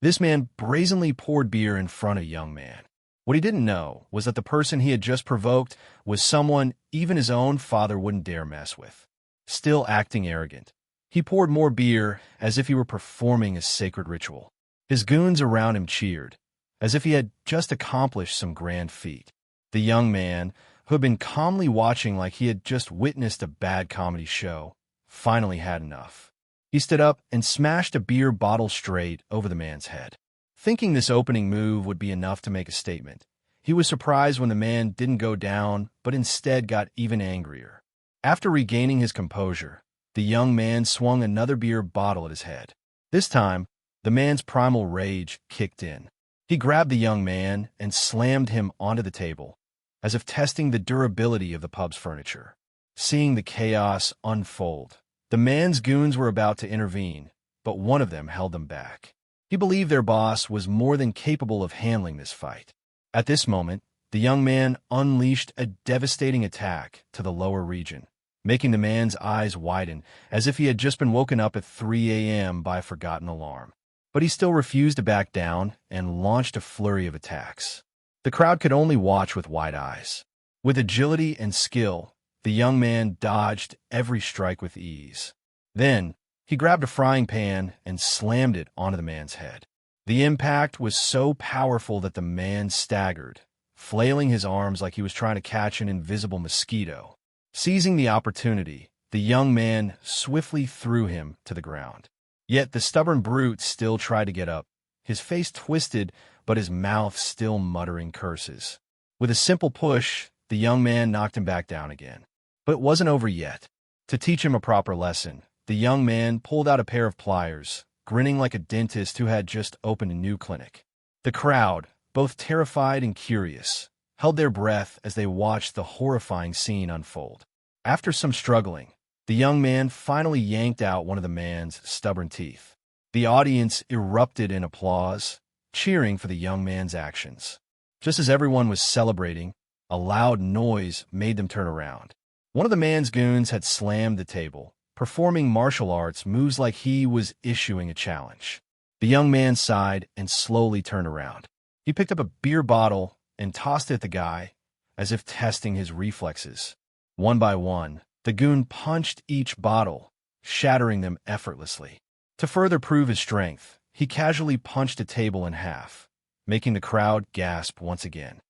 This man brazenly poured beer in front of a young man. What he didn't know was that the person he had just provoked was someone even his own father wouldn't dare mess with. Still acting arrogant, he poured more beer as if he were performing a sacred ritual. His goons around him cheered, as if he had just accomplished some grand feat. The young man, who had been calmly watching like he had just witnessed a bad comedy show, finally had enough. He stood up and smashed a beer bottle straight over the man's head. Thinking this opening move would be enough to make a statement, he was surprised when the man didn't go down but instead got even angrier. After regaining his composure, the young man swung another beer bottle at his head. This time, the man's primal rage kicked in. He grabbed the young man and slammed him onto the table, as if testing the durability of the pub's furniture. Seeing the chaos unfold, the man's goons were about to intervene, but one of them held them back. He believed their boss was more than capable of handling this fight. At this moment, the young man unleashed a devastating attack to the lower region, making the man's eyes widen as if he had just been woken up at 3 a.m. by a forgotten alarm. But he still refused to back down and launched a flurry of attacks. The crowd could only watch with wide eyes. With agility and skill, the young man dodged every strike with ease. Then, he grabbed a frying pan and slammed it onto the man's head. The impact was so powerful that the man staggered, flailing his arms like he was trying to catch an invisible mosquito. Seizing the opportunity, the young man swiftly threw him to the ground. Yet the stubborn brute still tried to get up, his face twisted but his mouth still muttering curses. With a simple push, the young man knocked him back down again. But it wasn't over yet. To teach him a proper lesson, the young man pulled out a pair of pliers, grinning like a dentist who had just opened a new clinic. The crowd, both terrified and curious, held their breath as they watched the horrifying scene unfold. After some struggling, the young man finally yanked out one of the man's stubborn teeth. The audience erupted in applause, cheering for the young man's actions. Just as everyone was celebrating, a loud noise made them turn around. One of the man's goons had slammed the table, performing martial arts moves like he was issuing a challenge. The young man sighed and slowly turned around. He picked up a beer bottle and tossed it at the guy, as if testing his reflexes. One by one, the goon punched each bottle, shattering them effortlessly. To further prove his strength, he casually punched a table in half, making the crowd gasp once again.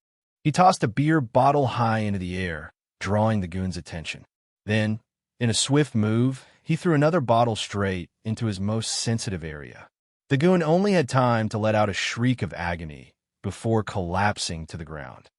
He tossed a beer bottle high into the air, drawing the goon's attention. Then, in a swift move, he threw another bottle straight into his most sensitive area. The goon only had time to let out a shriek of agony before collapsing to the ground.